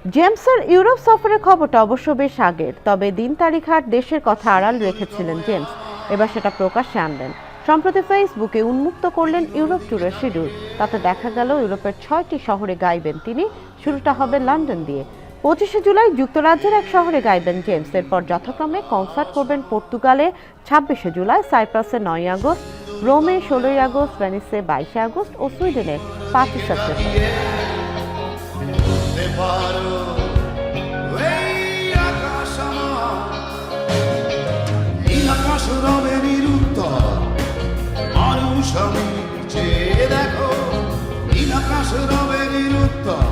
জেমসের ইউরোপ সফরের খবরটা অবশ্য বেশ আগের, তবে দিন তারিখ আর দেশের কথা আড়াল রেখেছিলেন জেমস। এবার সেটা প্রকাশ্যে আনলেন। সম্প্রতি ফেসবুকে উন্মুক্ত করলেন ইউরোপ ট্যুরের শিডিউল। তাতে দেখা গেল ইউরোপের 6টি শহরে গাইবেন তিনি। শুরুটা হবে লন্ডন দিয়ে। 25শে জুলাই যুক্তরাজ্যের এক শহরে গাইবেন জেমস। এরপর যথাক্রমে কনসার্ট করবেন পর্তুগালে 26শে জুলাই, সাইপ্রাসে 9ই আগস্ট, রোমে 16ই আগস্ট, ভেনিসে 22শে আগস্ট ও সুইডেনে 5ই সেপ্টেম্বর। মানুষ আমি চেয়ে দেখো, নীল আকাশ রবে নিরুত্তর।